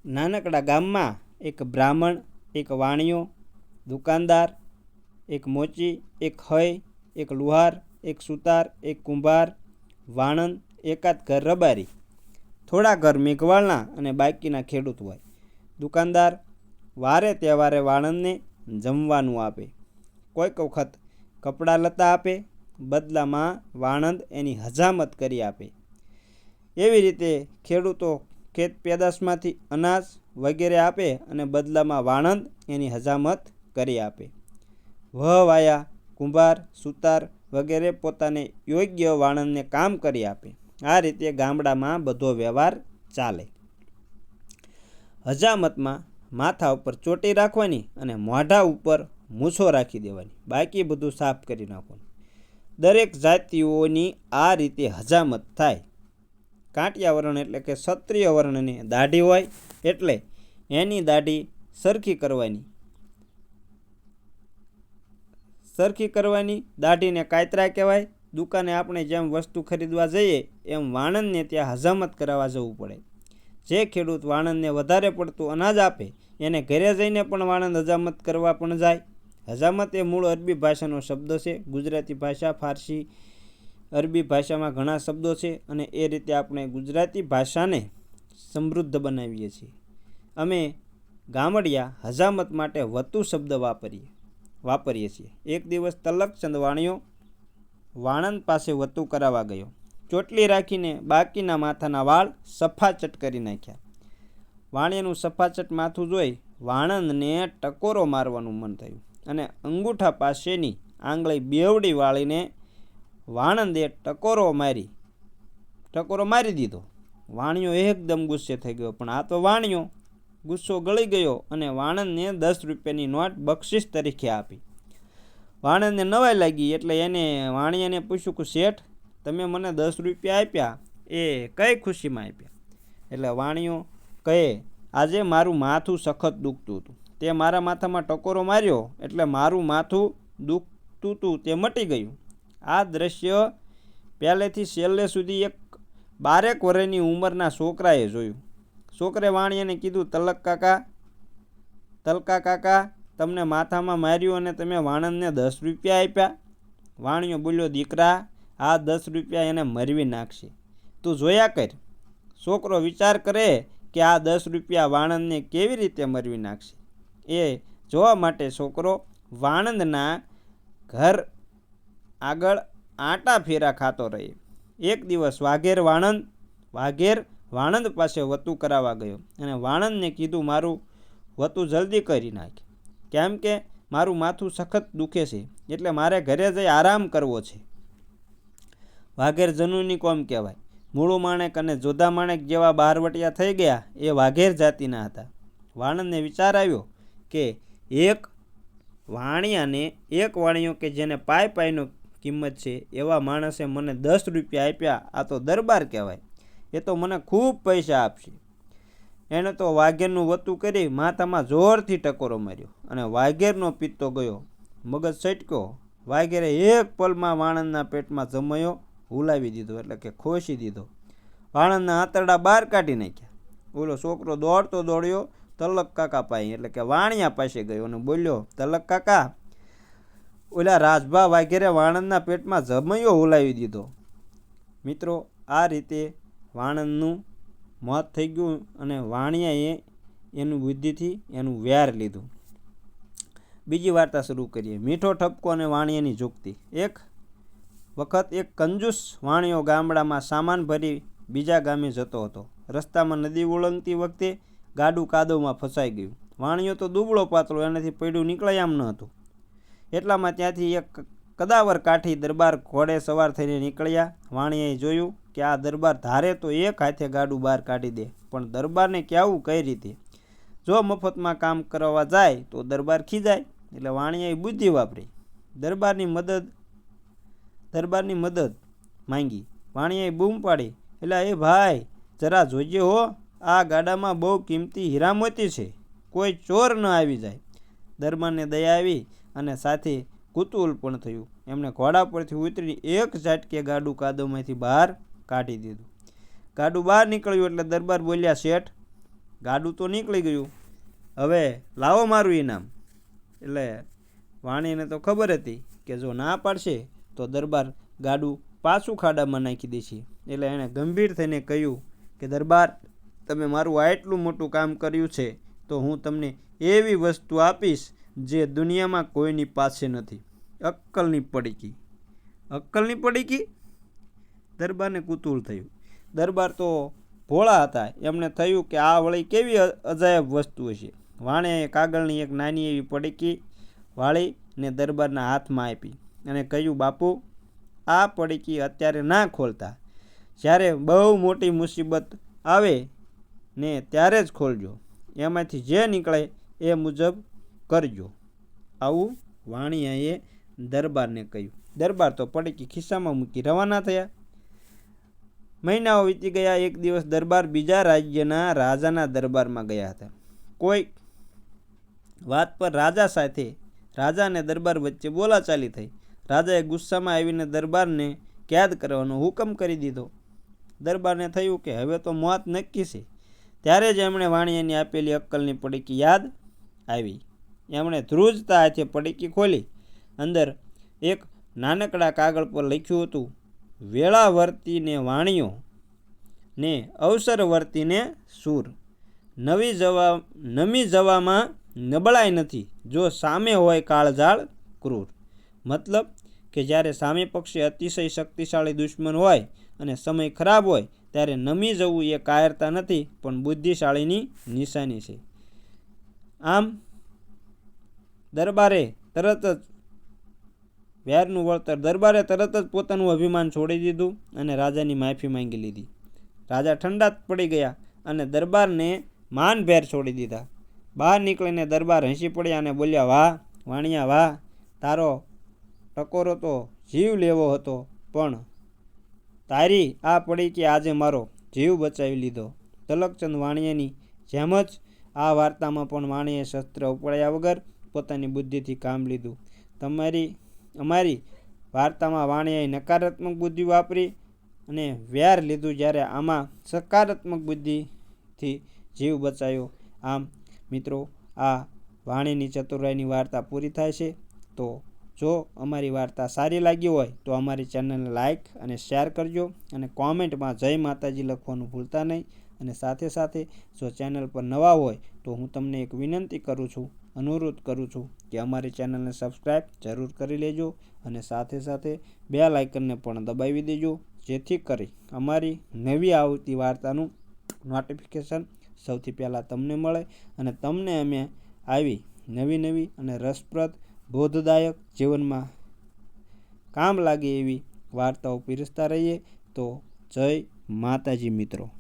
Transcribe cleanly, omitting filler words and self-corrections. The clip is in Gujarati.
નાનકડા ગામમાં એક બ્રાહ્મણ, એક વાણિયો, દુકાનદાર, એક મોચી, એક હય, એક લુહાર, એક સુતાર, એક કુંભાર, વાણંદ, એકાદ ઘર રબારી. થોડા ઘર મેઘવાળના અને બાકીના ખેડૂત હોય. દુકાનદાર વારે તહેવારે વાણંદને જમવાનું આપે. કોઈક વખત કપડાં લત્તા આપે, બદલામાં વાણંદ એની હજામત કરી આપે. એવી રીતે ખેડૂતો ખેત પેદાશમાંથી અનાજ વગેરે આપે અને બદલામાં વાણંદ એની હજામત કરી આપે. વહવાયા, કુંભાર, સુતાર વગેરે પોતાને યોગ્ય વાણંદને કામ કરી આપે. આ રીતે ગામડામાં બધો વ્યવહાર ચાલે. હજામતમાં માથા ઉપર ચોટી રાખવાની અને મોઢા ઉપર મૂછો રાખી દેવાની, બાકી બધું સાફ કરી નાખવાનું. દરેક જાતિઓની આ રીતે હજામત થાય. કાંટિયા વર્ણ એટલે કે ક્ષત્રિય વર્ણની દાઢી હોય એટલે એની દાઢી સરખી કરવાની. દાઢીને કાયતરા કહેવાય. દુકાને આપણે જેમ વસ્તુ ખરીદવા જઈએ એમ વાણંદને ત્યાં હજામત કરાવવા જવું પડે. જે ખેડૂત વાણંદને વધારે પડતું અનાજ આપે એને ઘરે જઈને પણ વાણંદ હજામત કરવા પણ જાય. હજામત એ મૂળ અરબી ભાષાનો શબ્દ છે. ગુજરાતી ભાષા, ફારસી, અરબી ભાષામાં ઘણા શબ્દો છે અને એ રીતે આપણે ગુજરાતી ભાષાને સમૃદ્ધ બનાવીએ છીએ. અમે ગામડિયા હજામત માટે વતુ શબ્દ વાપરીએ છીએ. એક દિવસ તલકચંદ વાણિયો વાણંદ પાસે વતુ કરાવવા ગયો. ચોટલી રાખીને બાકીના માથાના વાળ સફાચટ કરી નાખ્યા. વાણિયાનું સફાચટ માથું જોઈ વાણંદને ટકોરો મારવાનું મન થયું અને અંગૂઠા પાસેની આંગળી બેવડી વાળીને વાણંદે ટકોરો મારી દીધો. વાણિયો એકદમ ગુસ્સે થઈ ગયો, પણ આ તો વાણિયો. ગુસ્સો ગળી ગયો અને વાણંદને 10 રૂપિયાની નોટ બક્ષિસ તરીકે આપી. વાણંદને નવાઈ લાગી એટલે એને વાણિયાને પૂછ્યું કે શેઠ, તમે મને 10 રૂપિયા આપ્યા એ કઈ ખુશીમાં આપ્યા? એટલે વાણિયો કહે, આજે મારું માથું સખત દુખતું હતું, તે મારા માથામાં ટકોરો માર્યો એટલે મારું માથું દુખતું હતું તે મટી ગયું. આ દ્રશ્ય પહેલેથી છેલ્લે સુધી એક 12 વર્ષની ઉંમરના છોકરાએ જોયું. છોકરે વાણિયાને કીધું, તલકા કાકા, તમને માથામાં માર્યું અને તમે વાણંદને 10 રૂપિયા આપ્યા? વાણિયો બોલ્યો, દીકરા, આ 10 રૂપિયા એને મરવી નાખશે, તું જોયા કર. છોકરો વિચાર કરે કે આ 10 રૂપિયા વાણંદને કેવી રીતે મરવી નાખશે. એ જોવા માટે છોકરો વાણંદના ઘર આગળ આંટા ફેરા ખાતો રહે. એક દિવસ વાઘેર વાણંદ પાસે વતુ કરાવવા ગયો અને વાણંદને કીધું, મારું વતુ જલ્દી કરી નાખ, કેમ કે મારું માથું સખત દુખે છે એટલે મારે ઘરે જઈ આરામ કરવો છે. વાઘેર જનુની કોમ કહેવાય. મૂળું માણેક અને જોધા માણેક જેવા બહારવટિયા થઈ ગયા એ વાઘેર જાતિના હતા. વાણંદને વિચાર આવ્યો કે એક વાણિયો કે જેને પાયનો કિંમત છે એવા માણસે મને 10 રૂપિયા આપ્યા, આ તો દરબાર કહેવાય, એ તો મને ખૂબ પૈસા આપશે. એણે તો વાઘેરનું વતું કરી માથામાં જોરથી ટકોરો માર્યો અને વાઘેરનો પિત્તો ગયો, મગજ સટક્યો. વાઘેરે એક પલમાં વાણંદના પેટમાં જમયો હુલાવી દીધો, એટલે કે ખોસી દીધો. વાણંદના આંતરડા બહાર કાઢી નાખ્યા. ઓલો છોકરો દોડ્યો તલક કાકા પાસે, એટલે કે વાણિયા પાસે ગયો અને બોલ્યો, તલક કાકા, ઓલા રાજભા વાઘેરે વાણંદના પેટમાં જમયો હુલાવી દીધો. મિત્રો, આ રીતે વાણંદનું મોત થઈ ગયું અને વાણિયાએ એનું બુદ્ધિથી એનું વ્યાર લીધું. બીજી વાર્તા શરૂ કરીએ. મીઠો ઠપકો અને વાણિયાની જુગતી. એક વખત એક કંજૂસ વાણિયો ગામડામાં સામાન ભરી બીજા ગામે જતો હતો. રસ્તામાં નદી ઓળંગતી વખતે ગાડું કાદવમાં ફસાઈ ગયું. વાણિયો તો દુબળો પાતળો, એનાથી પૈડું નીકળાય એમ ન હતું. એટલામાં ત્યાંથી એક કદાવર કાઠી દરબાર ઘોડે સવાર થઈને નીકળ્યા. વાણિયાએ જોયું કે આ દરબાર ધારે તો એક હાથે ગાડું બહાર કાઢી દે, પણ દરબારને કહેવું કઈ રીતે? જો મફતમાં કામ કરવા જાય તો દરબાર ખીજાય. એટલે વાણિયાએ બુદ્ધિ વાપરી, દરબારની મદદ માંગી. વાણિયાએ બૂમ પાડી, એટલે એ ભાઈ, જરા જોજે હો, આ ગાડામાં બહુ કિંમતી હીરા મોતી છે, કોઈ ચોર ન આવી જાય. દરબારને દયા આવી અને સાથે કુતૂહલ પણ થયું. એમણે ઘોડા પરથી ઉતરી એક ઝાટકે ગાડું કાદવમાંથી બહાર કાઢી દીધું. ગાડું બહાર નીકળ્યું એટલે દરબાર બોલ્યા, શેઠ, ગાડું તો નીકળી ગયું, હવે લાવો મારું ઇનામ. એટલે વાણીને તો ખબર હતી કે જો ના પાડશે તો દરબાર ગાડું પાછું ખાડામાં નાખી દેશે. એટલે એણે ગંભીર થઈને કહ્યું કે દરબાર, તમે મારું આટલું મોટું કામ કર્યું છે તો હું તમને એવી વસ્તુ આપીશ જે દુનિયામાં કોઈની પાસે નથી. અક્કલની પડીકી. અક્કલની પડીકી? દરબારને કુતૂહલ થયું. દરબાર તો ભોળા હતા, એમને થયું કે આ વળી કેવી અજાયબ વસ્તુ છે. વાણિયાએ કાગળની એક નાની એવી પડીકી વાળીને દરબારના હાથમાં આપી અને કહ્યું, બાપુ, આ પડીકી અત્યારે ના ખોલતા, જ્યારે બહુ મોટી મુસીબત આવે ને ત્યારે જ ખોલજો, એમાંથી જે નીકળે એ મુજબ કરજો. આવું વાણિયાએ દરબારને કહ્યું. દરબાર તો પડીકી ખિસ્સામાં મૂકી રવાના થયા. મહિનાઓ વીતી ગયા. એક દિવસ દરબાર બીજા રાજ્યના રાજાના દરબારમાં ગયા હતા. કોઈ વાત પર રાજા અને દરબાર વચ્ચે બોલાચાલી થઈ. રાજાએ ગુસ્સામાં આવીને દરબારને કેદ કરવાનો હુકમ કરી દીધો. દરબારને થયું કે હવે તો મોત નક્કી છે. ત્યારે જ એમણે વાણિયાની આપેલી અક્કલની પડીકી યાદ આવી. એમણે ધ્રુજતા હાથે પડીકી ખોલી. અંદર એક નાનકડા કાગળ પર લખ્યું હતું, વેળા વર્તીને વાણિયો ને અવસર વર્તીને સૂર, નમી જવામાં નબળાઈ નથી જો સામે હોય કાળઝાળ ક્રૂર. મતલબ કે જ્યારે સામે પક્ષે અતિશય શક્તિશાળી દુશ્મન હોય અને સમય ખરાબ હોય ત્યારે નમી જવું એ કાયરતા નથી, પણ બુદ્ધિશાળીની નિશાની છે. આમ દરબારે તરત જ પોતાનું અભિમાન છોડી દીધું અને રાજાની માફી માંગી લીધી. રાજા ઠંડા પડી ગયા અને દરબારને માનભેર છોડી દીધા. બહાર નીકળીને દરબાર હસી પડ્યા અને બોલ્યા, વાહ વાણિયા વાહ, તારો ટકોરો તો જીવ લેવો હતો, પણ તારી આ પડીકી આજે મારો જીવ બચાવી લીધો. તલકચંદ વાણિયાની જેમ જ આ વાર્તામાં પણ વાણિયાએ શસ્ત્ર ઉપાડ્યા વગર પોતાની બુદ્ધિથી કામ લીધું. અમારી વાર્તામાં વાણિયાએ નકારાત્મક બુદ્ધિ વાપરી અને વ્યાર લીધું, જ્યારે આમાં સકારાત્મક બુદ્ધિથી જીવ બચાવ્યો. આમ મિત્રો, આ વાણીની ચતુરાઈની વાર્તા પૂરી થાય છે. તો જો અમારી વાર્તા સારી લાગી હોય તો અમારી ચેનલને લાઈક અને શેર કરજો અને કોમેન્ટમાં જય માતાજી લખવાનું ભૂલતા નહીં. અને સાથે સાથે જો ચેનલ પર નવા હોય તો હું તમને એક વિનંતી કરું છું, અનુરોધ કરું છું કે અમારી ચેનલને સબસ્ક્રાઈબ જરૂર કરી લેજો અને સાથે સાથે બેલ આઇકનને પણ દબાવી દેજો, જેથી કરી અમારી નવી આવતી વાર્તાનું નોટિફિકેશન સૌથી પહેલાં તમને મળે અને તમને અમે આવી નવી અને રસપ્રદ, બોધદાયક, જીવનમાં કામ લાગે એવી વાર્તાઓ પીરસતા રહીએ. તો જય માતાજી મિત્રો.